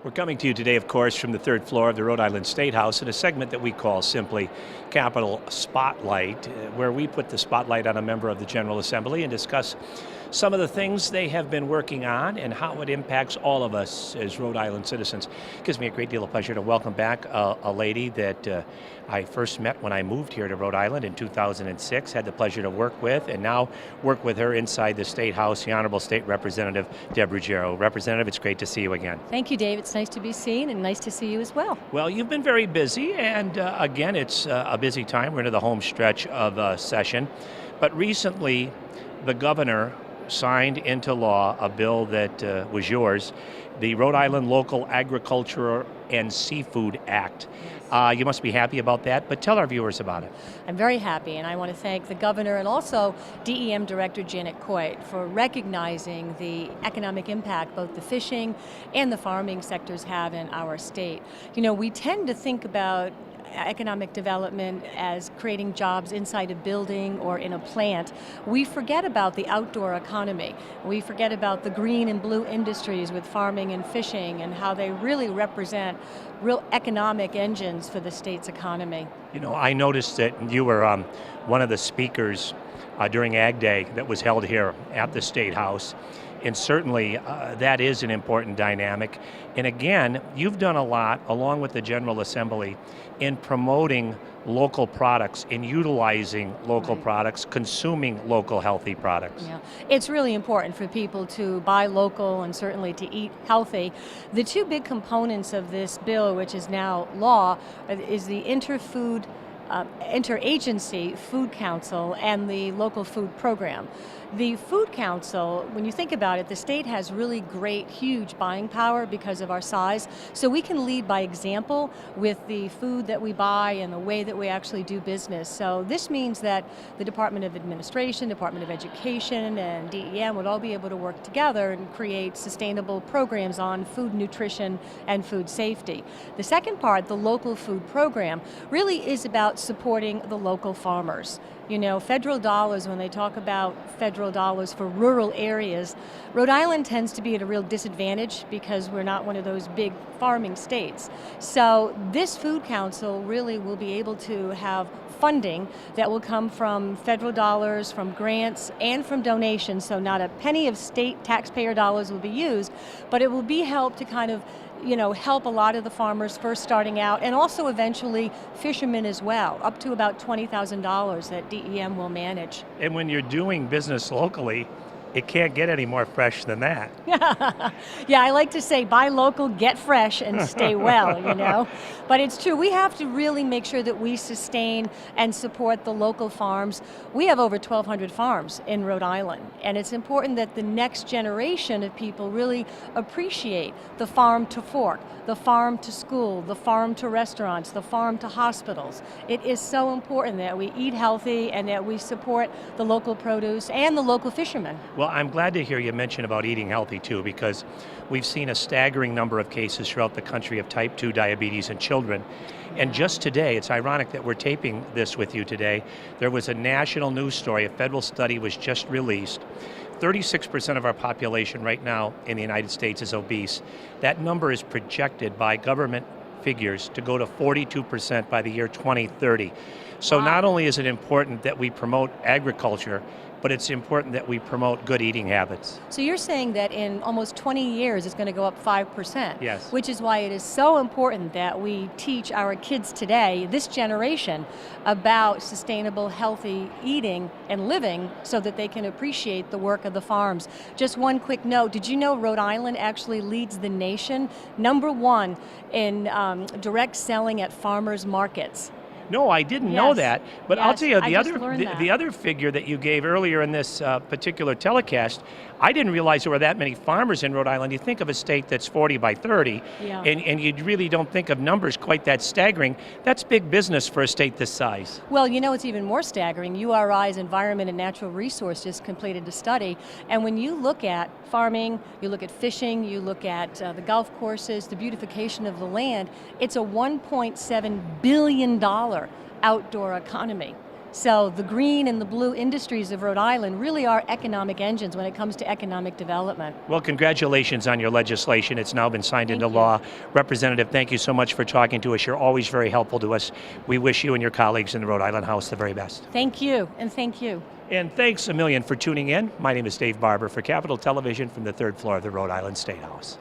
We're coming to you today, of course, from the third floor of the Rhode Island State House in a segment that we call simply Capitol Spotlight, where we put the spotlight on a member of the General Assembly and discuss some of the things they have been working on and how it impacts all of us as Rhode Island citizens. It gives me a great deal of pleasure to welcome back a lady that I first met when I moved here to Rhode Island in 2006, had the pleasure to work with, and now work with her inside the State House, the Honorable State Representative Deb Ruggiero. Representative, it's great to see you again. Thank you, Dave. It's nice to be seen and nice to see you as well. Well, you've been very busy, and again, it's a busy time. We're into the home stretch of session. But recently, the governor signed into law a bill that was yours, the Rhode Island Local Agriculture and Seafood Act. You must be happy about that, but tell our viewers about it. I'm very happy, and I want to thank the governor and also DEM Director Janet Coit for recognizing the economic impact both the fishing and the farming sectors have in our state. You know, we tend to think about economic development as creating jobs inside a building or in a plant. We forget about the outdoor economy. We forget about the green and blue industries with farming and fishing and how they really represent real economic engines for the state's economy. You know, I noticed that you were one of the speakers during Ag Day that was held here at the State House. And certainly that is an important dynamic. And again, you've done a lot, along with the General Assembly, in promoting local products, in utilizing local products, consuming local healthy products. Yeah. It's really important for people to buy local and certainly to eat healthy. The two big components of this bill, which is now law, is the Interagency Food Council and the local food program. The Food Council, when you think about it, the state has really great, huge buying power because of our size. So we can lead by example with the food that we buy and the way that we actually do business. So this means that the Department of Administration, Department of Education, and DEM would all be able to work together and create sustainable programs on food nutrition and food safety. The second part, the local food program, really is about supporting the local farmers. You know, federal dollars, when they talk about federal dollars for rural areas, Rhode Island tends to be at a real disadvantage because we're not one of those big farming states. So this Food Council really will be able to have funding that will come from federal dollars, from grants, and from donations. So not a penny of state taxpayer dollars will be used, but it will be helped to kind of help a lot of the farmers first starting out, and also eventually fishermen as well, up to about $20,000 that DEM will manage. And when you're doing business locally, it can't get any more fresh than that. Yeah, I like to say buy local, get fresh, and stay well, But it's true, we have to really make sure that we sustain and support the local farms. We have over 1,200 farms in Rhode Island, and it's important that the next generation of people really appreciate the farm to fork, the farm to school, the farm to restaurants, the farm to hospitals. It is so important that we eat healthy and that we support the local produce and the local fishermen. Well, I'm glad to hear you mention about eating healthy too, because we've seen a staggering number of cases throughout the country of type 2 diabetes in children. And just today, it's ironic that we're taping this with you today, there was a national news story, a federal study was just released. 36% of our population right now in the United States is obese. That number is projected by government figures to go to 42% by the year 2030. So not only is it important that we promote agriculture, but it's important that we promote good eating habits. So you're saying that in almost 20 years it's going to go up 5%. Yes. Which is why it is so important that we teach our kids today, this generation, about sustainable, healthy eating and living so that they can appreciate the work of the farms. Just one quick note, did you know Rhode Island actually leads the nation #1 in direct selling at farmers markets? No, I didn't know that, but Yes, I'll tell you, the other figure that you gave earlier in this particular telecast, I didn't realize there were that many farmers in Rhode Island. You think of a state that's 40 by 30, and you really don't think of numbers quite that staggering. That's big business for a state this size. Well, it's even more staggering. URI's Environment and Natural Resources completed a study, and when you look at farming, you look at fishing, you look at the golf courses, the beautification of the land, it's a $1.7 billion outdoor economy. So the green and the blue industries of Rhode Island really are economic engines when it comes to economic development. Well, congratulations on your legislation. It's now been signed into Thank you. law. Representative, thank you so much for talking to us. You're always very helpful to us. We wish you and your colleagues in the Rhode Island House the very best. Thank you, and thank you. And thanks a million for tuning in. My name is Dave Barber for Capitol Television from the third floor of the Rhode Island State House.